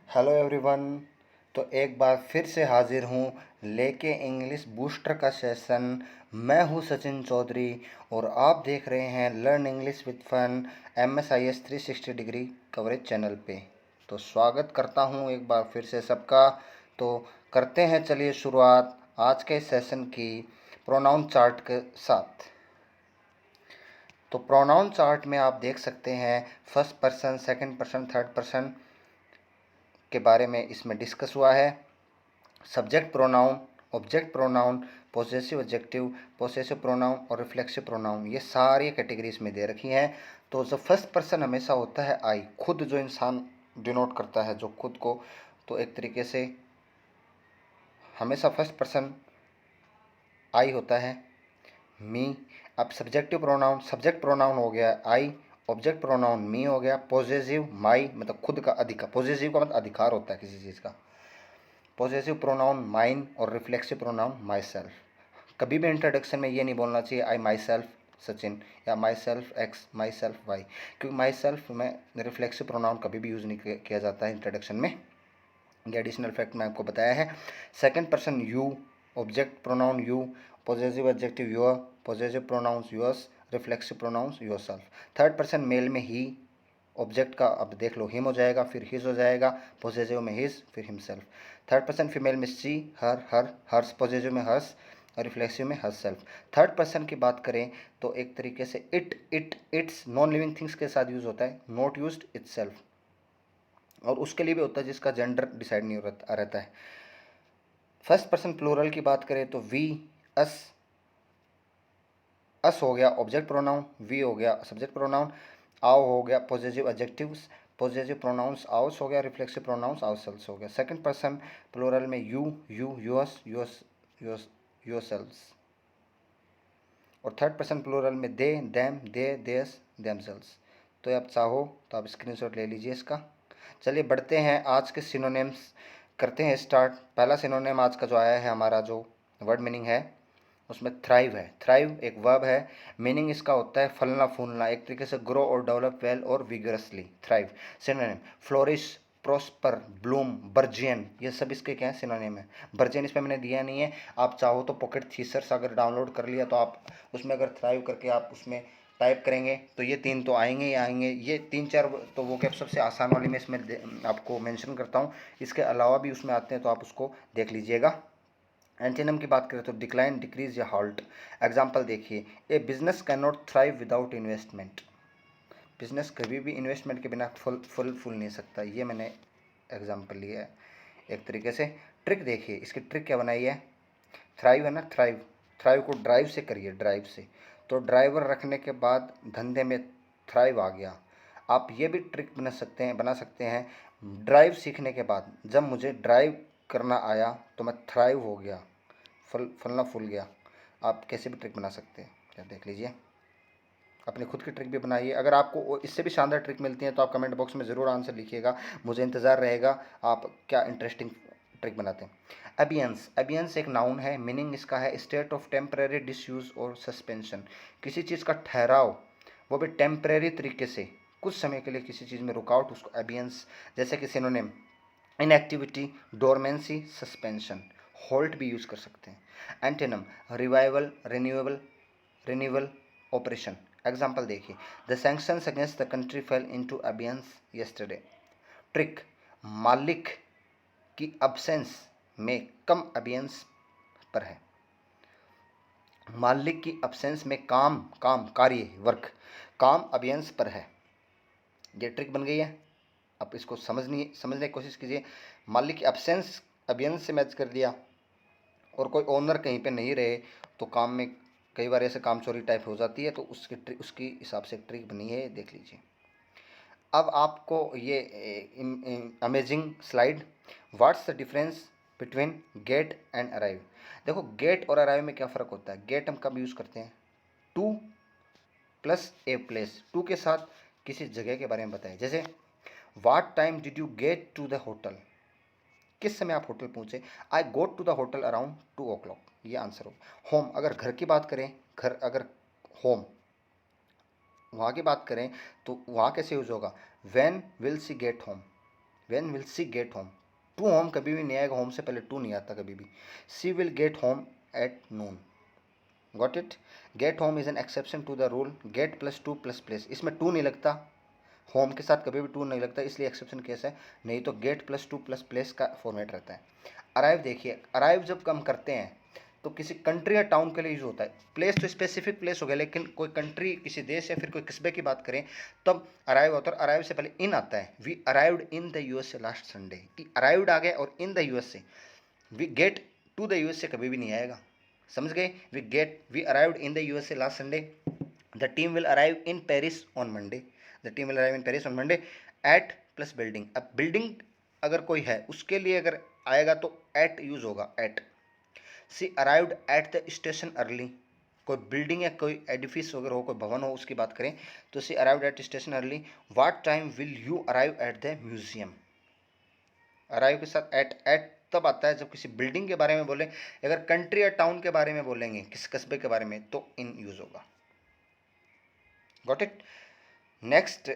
Hello everyone. तो एक बार फिर से हाजिर हूँ लेके इंग्लिश बूस्टर का सेशन। मैं हूँ सचिन चौधरी और आप देख रहे हैं learn English with fun MSIS 360 degree coverage channel पे। तो स्वागत करता हूँ एक बार फिर से सबका। तो करते हैं, चलिए शुरुआत आज के सेशन की प्रोनाउन चार्ट के साथ। तो प्रोनाउन चार्ट में आप देख सकते हैं first person, second person, third person के बारे में इसमें डिस्कस हुआ है। Subject pronoun, object pronoun, possessive adjective, possessive pronoun और रिफ्लेक्सिव प्रोनाउन, ये सारी कैटेगरीज में दे रखी हैं। तो जो फर्स्ट पर्सन हमेशा होता है आई, खुद जो इंसान डिनोट करता है जो खुद को, तो एक तरीके से हमेशा फर्स्ट पर्सन आई होता है, मी। अब सब्जेक्टिव प्रोनाउन, सब्जेक्ट प्रोनाउन हो गया आई, ऑब्जेक्ट प्रोनाउन मी हो गया, पॉजेसिव माई मतलब खुद का अधिकार, पॉजेसिव का मतलब अधिकार होता है किसी चीज़ का, पॉजेसिव प्रोनाउन माइन और रिफ्लेक्सिव प्रोनाउन माई सेल्फ। कभी भी इंट्रोडक्शन में ये नहीं बोलना चाहिए आई माई सेल्फ सचिन या my self x, my self Y, क्योंकि माई सेल्फ में रिफ्लेक्सिव प्रोनाउन कभी भी यूज़ नहीं किया जाता है इंट्रोडक्शन में। ये एडिशनल फैक्ट मैं आपको बताया है। Second person you, object pronoun you, possessive adjective your, possessive pronouns yours, reflexive pronouns yourself. Third person male में ही, ऑब्जेक्ट का अब देख लो हिम हो जाएगा, फिर हिज हो जाएगा, पॉजेसिव में हिज, फिर हिमसेल्फ। थर्ड पर्सन फीमेल में सी, हर, हर्स, पॉजेसिव में हर्स और रिफ्लेक्सिव में हर सेल्फ। थर्ड पर्सन की बात करें तो एक तरीके से इट्स नॉन लिविंग थिंग्स के साथ यूज होता है, नॉट यूज्ड इटसेल्फ, और उसके लिए भी होता है जिसका जेंडर डिसाइड नहीं रहता है। फर्स्ट पर्सन प्लूरल की बात करें तो वी, अस, अस हो गया ऑब्जेक्ट प्रोनाउन, वी हो गया सब्जेक्ट प्रोनाउन, आओ हो गया पॉजिटिव एडजेक्टिव्स, पॉजिटिव प्रोनाउंस आउस हो गया, रिफ्लेक्सिव प्रोनाउंस आउरसेल्व्स हो गया। सेकंड पर्सन प्लूरल में यू, योर्स, योरसेल्व्स, और थर्ड पर्सन प्लूरल में दे, देम, देयर्स, देमसेल्व्स। तो आप चाहो तो आप स्क्रीनशॉट ले लीजिए इसका। चलिए बढ़ते हैं आज के सिनोनिम्स, करते हैं स्टार्ट। पहला सिनोनिम आज का जो आया है हमारा, जो वर्ड मीनिंग है उसमें थ्राइव है। थ्राइव एक वर्ब है, मीनिंग इसका होता है फलना फूलना, एक तरीके से ग्रो और डेवलप वेल और vigorously. Thrive synonym flourish, prosper, bloom, burgeon, ये सब इसके क्या है सिनोनिम है। बर्जियन इस पर मैंने दिया नहीं है, आप चाहो तो पॉकेट थीसर्स अगर डाउनलोड कर लिया तो आप उसमें अगर थ्राइव करके आप उसमें टाइप करेंगे तो ये तीन तो आएंगे ही आएंगे। ये तीन चार तो वो क्या सबसे आसान वाली मैं इसमें आपको मेंशन करता हूँ, इसके अलावा भी उसमें आते हैं तो आप उसको देख लीजिएगा। एंटीनम की बात करें तो डिक्लाइन, डिक्रीज या हॉल्ट। एग्जाम्पल देखिए, a business can not thrive without investment. Business कभी भी इन्वेस्टमेंट के बिना फुल नहीं सकता, ये मैंने एग्जाम्पल लिया है एक तरीके से। ट्रिक देखिए, इसकी ट्रिक क्या बनाई है, थ्राइव है ना, थ्राइव, थ्राइव को ड्राइव से करिए, ड्राइव से, तो ड्राइवर रखने के बाद धंधे में थ्राइव आ गया। आप ये भी ट्रिक बना सकते हैं, ड्राइव सीखने के बाद जब मुझे ड्राइव करना आया तो मैं थ्राइव हो गया, फलना फूल गया। आप कैसे भी ट्रिक बना सकते हैं, क्या देख लीजिए, अपनी खुद की ट्रिक भी बनाइए। अगर आपको इससे भी शानदार ट्रिक मिलती है तो आप कमेंट बॉक्स में ज़रूर आंसर लिखिएगा, मुझे इंतज़ार रहेगा आप क्या इंटरेस्टिंग ट्रिक बनाते हैं। अबियंस, अबियंस एक नाउन है, मीनिंग इसका है स्टेट ऑफ टेम्परेरी डिसयूज़ और सस्पेंशन, किसी चीज़ का ठहराव, वो भी टेम्परेरी तरीके से, कुछ समय के लिए किसी चीज़ में रुकावट, उसको अबियंस। जैसे कि synonym inactivity, dormancy, suspension, halt भी यूज़ कर सकते हैं। Antonym revival, renewable, renewal, operation. Example देखिए, the sanctions against the country fell into abeyance yesterday. Trick, मालिक की अब्सेंस में कम अबियंस पर है, मालिक की अब्सेंस में काम कार्य वर्क काम अबियंस पर है। ये ट्रिक बन गई है, आप इसको समझने की कोशिश कीजिए। मालिक की अब्सेंस अबियंस से मैच कर दिया, और कोई ओनर कहीं पे नहीं रहे तो काम में कई बार ऐसे काम चोरी टाइप हो जाती है, तो उसकी हिसाब से ट्रिक बनी है, देख लीजिए। अब आपको ये amazing slide, what's the difference between get and arrive. देखो गेट और अराइव में क्या फ़र्क होता है। गेट हम कब यूज़ करते हैं, to plus a place, to के साथ किसी जगह के बारे में बताएं। जैसे what time did you get to the hotel, किस समय आप होटल पहुंचे, I got to the hotel around 2 o'clock, ये आंसर हो। होम, अगर घर की बात करें, घर अगर होम वहाँ की बात करें तो वहाँ कैसे यूज होगा, when will she get home, when will she get home, to home कभी भी नहीं आएगा, होम से पहले टू नहीं आता कभी भी। She will get home at noon, got it. Get home is an exception to the rule, get plus to plus place, इसमें टू नहीं लगता, होम के साथ कभी भी टू नहीं लगता, इसलिए एक्सेप्शन केस है, नहीं तो gate plus to plus place का फॉर्मेट रहता है। अराइव देखिए, अराइव जब हम करते हैं तो किसी कंट्री या टाउन के लिए यूज होता है, प्लेस तो स्पेसिफिक प्लेस हो गया, लेकिन कोई कंट्री, किसी देश या फिर कोई कस्बे की बात करें तब अराइव होता है। अराइव से पहले इन आता है, we arrived in the USA last Sunday, arrived आ गया और in the USA, we get to the USA कभी भी नहीं आएगा, समझ गए। We arrived in the USA last Sunday, the team will arrive in Paris on Monday, the team will arrive in Paris on Monday. At plus building, अब building अगर कोई है उसके लिए अगर आएगा तो एट यूज होगा, at. C arrived at the station early, कोई बिल्डिंग या कोई एडिफिस वगैरह हो, कोई भवन हो, उसकी बात करें तो she arrived at station early. What time will you arrive at the museum, arrive के साथ एट तब आता है जब किसी बिल्डिंग के बारे में बोले, अगर कंट्री या टाउन के बारे में बोलेंगे, किस कस्बे के बारे में, तो इन यूज होगा, गॉट इट। नेक्स्ट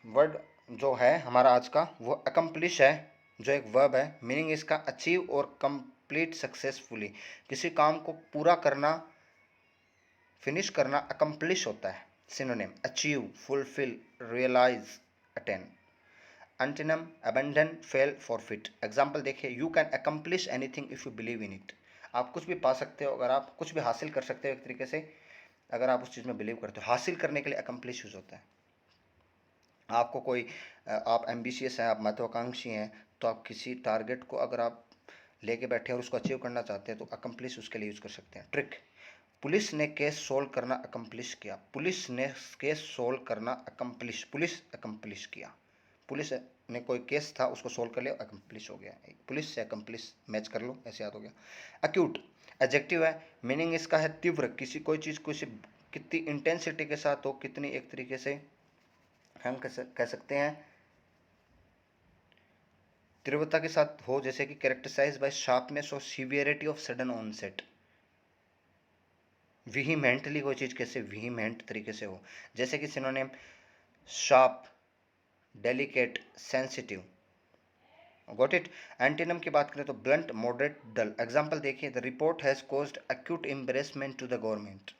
वर्ड जो है हमारा आज का वो अकम्प्लिश है, जो एक वर्ब है, मीनिंग इसका अचीव और कंप्लीट सक्सेसफुली, किसी काम को पूरा करना, फिनिश करना अकम्प्लिश होता है। Synonym achieve, fulfil, realise, attain. Antonym abandon, fail, forfeit. Example देखिए, you can accomplish anything if you believe in it, आप कुछ भी पा सकते हो, अगर आप कुछ भी हासिल कर सकते हो एक तरीके से, अगर आप उस चीज़ में बिलीव करते हो। हासिल करने के लिए अकम्प्लिश यूज होता है। आपको कोई आप एम्बिशियस हैं, आप महत्वाकांक्षी हैं, तो आप किसी टारगेट को अगर आप लेके बैठे और उसको अचीव करना चाहते हैं तो अकम्प्लिश उसके लिए यूज़ कर सकते हैं। ट्रिक, पुलिस ने केस सोल्व करना अकम्प्लिश किया, पुलिस ने केस सोल्व करना अकम्प्लिश, पुलिस अकम्प्लिश किया, पुलिस ने कोई केस था उसको सोल्व कर लिया, अकम्प्लिश हो गया। पुलिस से अकम्प्लिश मैच कर लो, ऐसे याद हो गया। अक्यूट एडजेक्टिव है, मीनिंग इसका है तीव्र, किसी कोई चीज़ किसी कितनी इंटेंसिटी के साथ हो, कितनी एक तरीके से हम कह सकते हैं तीव्रता के साथ हो, जैसे कि कैरेक्टराइज बाय शार्पनेस और severity of sudden onset. Vehemently कोई चीज़ कैसे विहीमेंट तरीके से हो, जैसे कि synonym sharp, delicate, sensitive, got it. Antonym की बात करें तो ब्लंट, मॉडरेट, डल। एग्जांपल देखिए, the report has caused acute embarrassment to the government,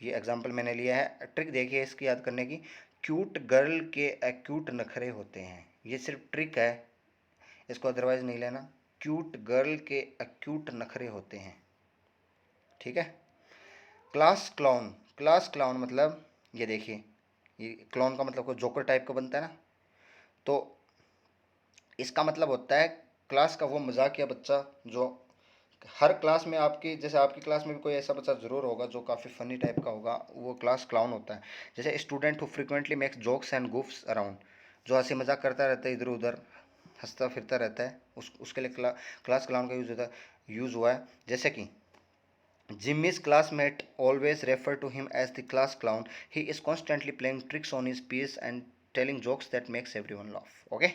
ये एग्जांपल मैंने लिया है। ट्रिक देखिए इसकी याद करने की, क्यूट गर्ल के एक्यूट नखरे होते हैं, ये सिर्फ ट्रिक है, इसको अदरवाइज नहीं लेना। क्यूट गर्ल के एक्यूट नखरे होते हैं, ठीक है। क्लास क्लाउन, क्लास क्लाउन मतलब ये देखिए, ये क्लाउन का मतलब कोई जोकर टाइप का बनता है ना, तो इसका मतलब होता है क्लास का वो मजाकिया बच्चा जो हर क्लास में आपकी, जैसे आपकी क्लास में भी कोई ऐसा बच्चा ज़रूर होगा जो काफ़ी फ़नी टाइप का होगा, वो क्लास क्लाउन होता है। जैसे student who frequently makes jokes and goofs around, जो हंसी मजाक करता रहता है, इधर उधर हंसता फिरता रहता है, उसके लिए क्लास क्लाउन का यूज़ हुआ है। जैसे कि Jimmy's classmate always refer to him as the class clown. He is constantly playing tricks on his peers and telling jokes that makes everyone laugh. Okay?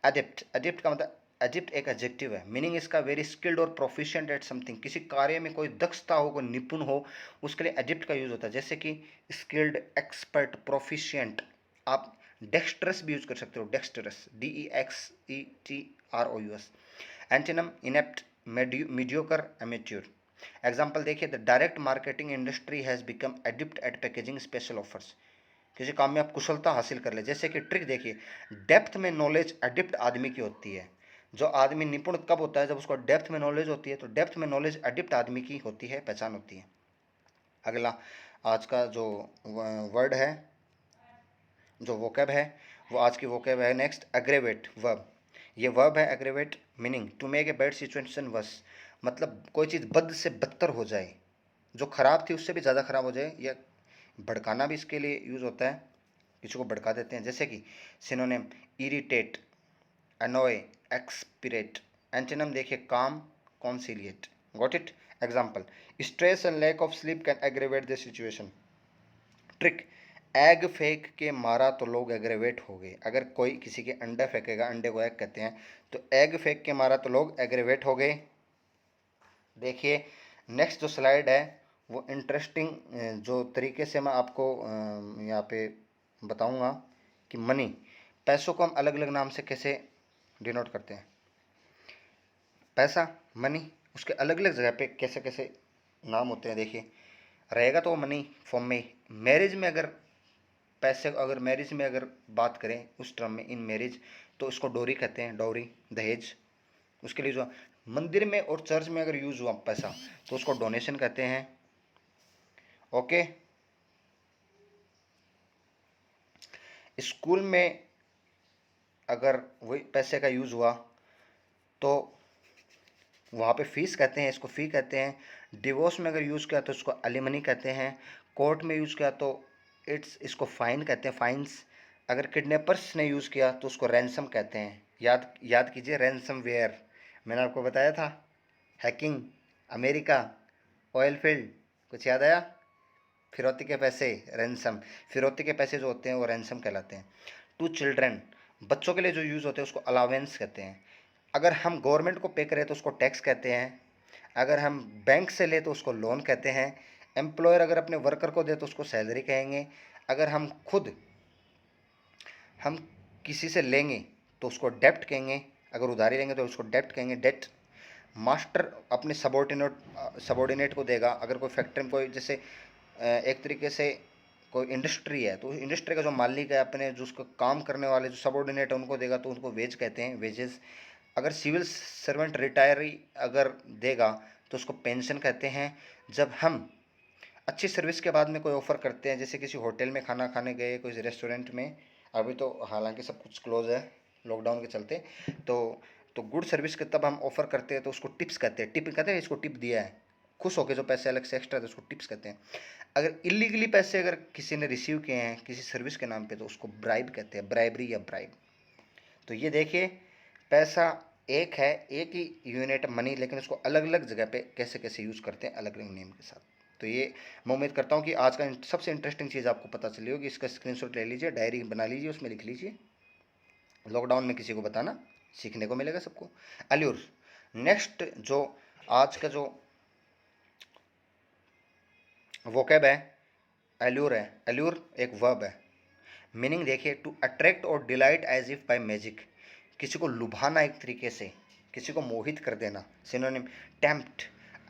Adept. Adept का मतलब, adept एक adjective है, meaning इसका very skilled और proficient eight something, किसी कार्य में कोई दक्षता हो, कोई निपुण हो, उसके लिए एडिप्ट का यूज होता है। जैसे कि स्किल्ड, एक्सपर्ट, प्रोफिशिएंट। आप डेक्स्ट्रस भी यूज कर सकते हो, dexterous, DEXETROUS। Antonym inept, mediocre, amateur. Example देखिए, the direct marketing industry has become adept at packaging special offers, किसी काम में आप कुशलता हासिल कर ले। जैसे कि ट्रिक देखिए, डेप्थ में नॉलेज एडिप्ट आदमी की होती है, जो आदमी निपुण कब होता है, जब उसको डेप्थ में नॉलेज होती है, तो डेप्थ में नॉलेज एडिप्ट आदमी की होती है, पहचान होती है। अगला आज का जो वर्ड है, जो वोकैब है, वो आज की वोकैब है नेक्स्ट, एग्रेवेट वर्ब। ये वर्ब है aggravate, meaning to make a bad situation worse, मतलब कोई चीज़ बद से बदतर हो जाए, जो खराब थी उससे भी ज़्यादा खराब हो जाए, या भड़काना भी इसके लिए यूज़ होता है, किसी को भड़का देते हैं। जैसे कि synonym irritate, annoy, exasperate. Antonym देखिए, calm, conciliate, got it. Example, stress and lack of sleep can aggravate the situation. Trick, egg फेंक के मारा तो लोग एग्रेवेट हो गए, अगर कोई किसी के अंडा फेंकेगा, अंडे को एग कहते हैं, तो एग फेंक के मारा तो लोग एग्रेवेट हो गए। देखिए नेक्स्ट जो स्लाइड है वो इंटरेस्टिंग, जो तरीके से मैं आपको यहाँ पे बताऊंगा कि मनी, पैसों को हम अलग अलग नाम से कैसे डिनोट करते हैं? पैसा, मनी, उसके अलग अलग जगह पे कैसे कैसे नाम होते हैं। देखिए, रहेगा तो मनी फॉर्म में। मैरिज में अगर पैसे, अगर मैरिज में अगर बात करें उस टर्म में, इन मैरिज, तो इसको डोरी कहते हैं, डोरी, दहेज। उसके लिए जो मंदिर में और चर्च में अगर यूज हुआ पैसा तो उसको डोनेशन कहते हैं। ओके, स्कूल में अगर वही पैसे का यूज हुआ तो वहाँ पे फीस कहते हैं, इसको फ़ी कहते हैं। डिवोर्स में अगर यूज़ किया तो इसको एलिमनी कहते हैं। कोर्ट में यूज़ किया तो इसको फ़ाइन कहते हैं, फाइन्स। अगर किडनैपर्स ने यूज़ किया तो उसको रैंसम कहते हैं। याद याद कीजिए, रैंसम वेयर मैंने आपको बताया था। हैकिंग, अमेरिका, ऑयल फील्ड, कुछ याद आया? फिरौती के पैसे, रैंसम। फिरौती के पैसे जो होते हैं वो रैंसम कहलाते हैं। टू चिल्ड्रन, बच्चों के लिए जो यूज़ होते हैं उसको अलावेंस कहते हैं। अगर हम गवर्नमेंट को पे करें तो उसको टैक्स कहते हैं। अगर हम बैंक से ले तो उसको लोन कहते हैं। एम्प्लॉयर अगर अपने वर्कर को दे तो उसको सैलरी कहेंगे। अगर हम खुद हम किसी से लेंगे तो उसको डेप्ट कहेंगे। अगर उधारी लेंगे तो उसको डेप्ट कहेंगे, डेट। मास्टर अपने सबॉर्डिनेट को देगा। अगर कोई फैक्ट्री में कोई, जैसे एक तरीके से कोई इंडस्ट्री है तो इंडस्ट्री का जो मालिक है अपने जो उसको काम करने वाले जो सबॉर्डिनेट है उनको देगा तो उनको वेज कहते हैं, वेजेस। अगर सिविल सर्वेंट रिटायरी अगर देगा तो उसको पेंशन कहते हैं। जब हम अच्छी सर्विस के बाद में कोई ऑफ़र करते हैं, जैसे किसी होटल में खाना खाने गए, कोई रेस्टोरेंट में, अभी तो हालांकि सब कुछ क्लोज है लॉकडाउन के चलते, तो गुड सर्विस के तब हम ऑफ़र करते हैं तो उसको टिप्स कहते हैं। टिप कहते हैं, इसको टिप दिया है, खुश होकर जो पैसे अलग से एक्स्ट्रा थे उसको टिप्स कहते हैं। अगर इलीगली पैसे अगर किसी ने रिसीव किए हैं किसी सर्विस के नाम पे तो उसको ब्राइब कहते हैं, ब्राइबरी या ब्राइब। तो ये देखिए, पैसा एक है, एक ही यूनिट मनी, लेकिन उसको अलग अलग जगह पे कैसे कैसे यूज़ करते हैं अलग अलग नेम के साथ। तो ये मैं उम्मीद करता हूँ कि आज का सबसे इंटरेस्टिंग चीज़ आपको पता चली होगी। इसका स्क्रीनशॉट ले लीजिए, डायरी बना लीजिए, उसमें लिख लीजिए। लॉकडाउन में किसी को बताना, सीखने को मिलेगा सबको। अल्यूर, नेक्स्ट जो आज का जो वोकैब है, अल्यूर है। अल्यूर एक वर्ब है। मीनिंग देखिए, टू अट्रैक्ट और delight as if by magic, किसी को लुभाना एक तरीके से, किसी को मोहित कर देना। Synonym, tempt,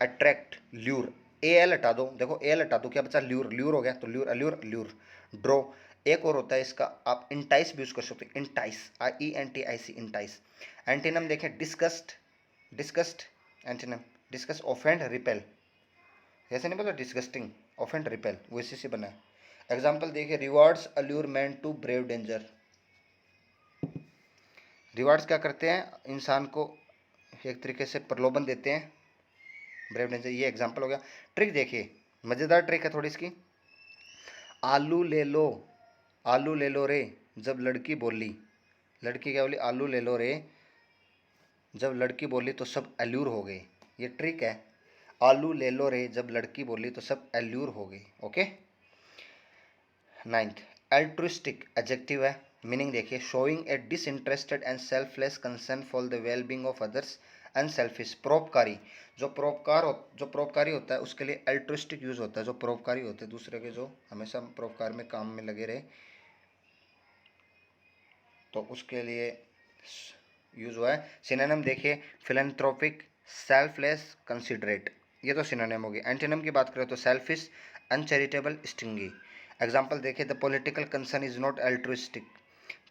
attract, lure. A L हटा दो, देखो ए एल हटा दो, क्या बचा? ल्यूर, ल्यूर हो गया तो ल्यूर, अल्यूर, ल्यूर। ड्रो, एक और होता है इसका, आप इंटाइस भी यूज कर सकते हो, इंटाइस, IENTIC, इंटाइस। एंटीनम देखें, disgust, disgust, antonym, disgust, offend, repel. ऐसे नहीं बोला डिस्गस्टिंग, ऑफेंड, रिपेल, वो इसी से बना है। एग्जाम्पल देखिए, rewards allure man to brave danger. Rewards क्या करते हैं? इंसान को एक तरीके से प्रलोभन देते हैं, ब्रेव डेंजर। ये एग्जाम्पल हो गया। ट्रिक देखिए, मज़ेदार ट्रिक है थोड़ी इसकी। आलू ले लो, आलू ले लो रे, जब लड़की बोली। लड़की क्या बोली? आलू ले लो रे। जब लड़की बोली तो सब एल्यूर हो गए। ये ट्रिक है। आलू ले लो रे, जब लड़की बोली तो सब एल्यूर हो गए। ओके। नाइन्थ, एल्ट्रुइस्टिक एडजेक्टिव है। मीनिंग देखिए, showing A disinterested and selfless concern for the well being of others, unselfish, परोपकारी। जो परोपकारी होता है उसके लिए एल्ट्रुइस्टिक यूज होता है। जो परोपकारी होते हैं दूसरे के, जो हमेशा परोपकार में काम में लगे रहे, तो उसके लिए यूज हुआ है। सिनोनिम देखिए, फिलैंथ्रोपिक, सेल्फलेस, कंसिडरेट। ये तो सिनोनिम होगी। एंटोनिम की बात करें तो सेल्फिश, अनचैरिटेबल, स्टिंगी। एग्जाम्पल देखिए, the political concern is not altruistic.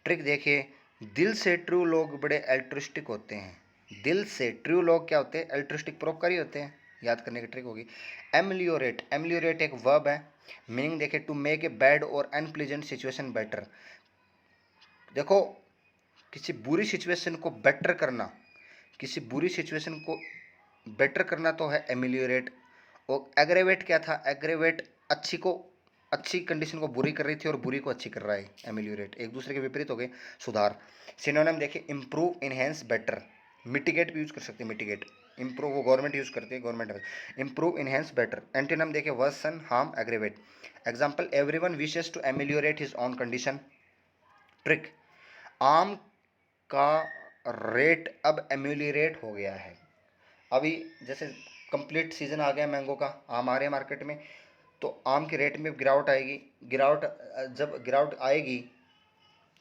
Trick देखिए, दिल से ट्रू लोग बड़े एल्ट्रुइस्टिक होते हैं। दिल से ट्रू लोग क्या होते हैं? एल्ट्रुइस्टिक, परोपकारी होते हैं। याद करने की ट्रिक होगी। एमलियोरेट, एमलियोरेट एक वर्ब है। मीनिंग देखिए, टू मेक ए बैड और अनप्लीजेंट सिचुएशन बेटर। देखो, किसी बुरी सिचुएशन को बेटर करना, किसी बुरी सिचुएशन को बेटर करना तो है एमिलियोरेट। और एग्रेवेट क्या था? एग्रेवेट अच्छी कंडीशन को बुरी कर रही थी और बुरी को अच्छी कर रहा है। एमिलियोरेट एक दूसरे के विपरीत हो गए, सुधार। सिनोनिम देखिए, इंप्रूव, इनहेंस, बेटर। मिटिगेट भी यूज कर सकते हैं, मिटिगेट। इंप्रूव वो गवर्नमेंट यूज करती है, government. Improve, enhance, better. Antonym देखिए, worsen, harm, aggravate. Example, everyone wishes to ameliorate his own condition. Trick, आम का रेट अब एम्यूलिएट हो गया है। अभी जैसे कंप्लीट सीजन आ गया मैंगो का, आम आ रहे हैं मार्केट में, तो आम के रेट में गिरावट आएगी। जब गिरावट आएगी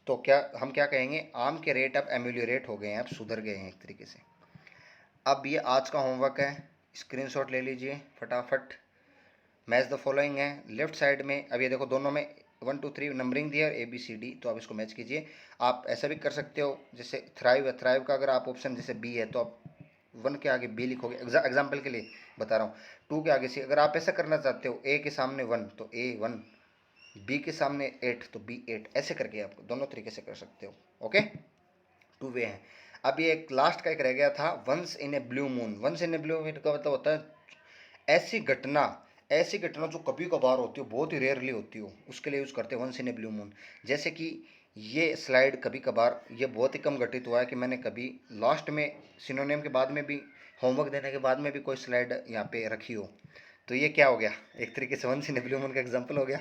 तो क्या हम क्या कहेंगे, आम के रेट अब एम्यूलियोरेट हो गए हैं, अब सुधर गए हैं एक तरीके से। अब ये आज का होमवर्क है, स्क्रीनशॉट ले लीजिए फटाफट। मैच द फॉलोइंग है, लेफ्ट साइड में अब ये देखो दोनों में 1 2 3 नंबरिंग दी है और ABCD, तो आप इसको मैच कीजिए। आप ऐसा भी कर सकते हो, जैसे थ्राइव है, थ्राइव का अगर आप ऑप्शन जैसे बी है तो आप 1 के आगे बी लिखोगे, एग्जाम्पल के लिए बता रहा हूँ। 2 के आगे सी, अगर आप ऐसा करना चाहते हो, A के सामने 1 तो A 1, B के सामने 8 तो B 8, ऐसे करके आप दोनों तरीके से कर सकते हो। ओके, 2 वे हैं। अब ये एक लास्ट का एक रह गया था, once in a blue moon. Once in a blue moon का मतलब होता है ऐसी घटना, ऐसी घटना जो कभी कभार होती हो, बहुत ही रेयरली होती हो, उसके लिए यूज़ करते हैं once in a blue moon. जैसे कि ये स्लाइड कभी कभार, ये बहुत ही कम घटित हुआ है कि मैंने कभी लास्ट में सिनोनिम के बाद में भी, होमवर्क देने के बाद में भी कोई स्लाइड यहाँ पे रखी हो। तो ये क्या हो गया, एक तरीके से once in a blue moon का एग्जाम्पल हो गया।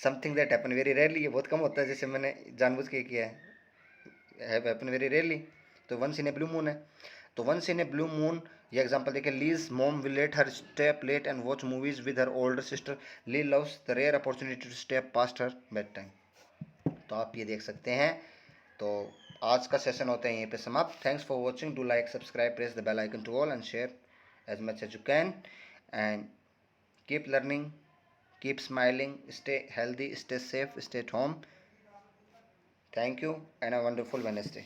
Something that happen very rarely, ये बहुत कम होता है, जैसे मैंने जानबूझ के किया है हैपन वेरी रेयरली, तो once in a blue moon है। तो once in a blue moon, ये एग्जांपल देखिए, Lee's mom will let her step late and watch movies with her older sister, Lee loves the rare opportunity to step past her bedtime. तो आप ये देख सकते हैं। तो आज का सेशन होता है यहीं पे समाप्त। Thanks for watching, do like, subscribe, press the bell icon to all and share as much as you can, and keep learning, keep smiling, stay healthy, stay safe, stay at home. Thank you and a wonderful Wednesday.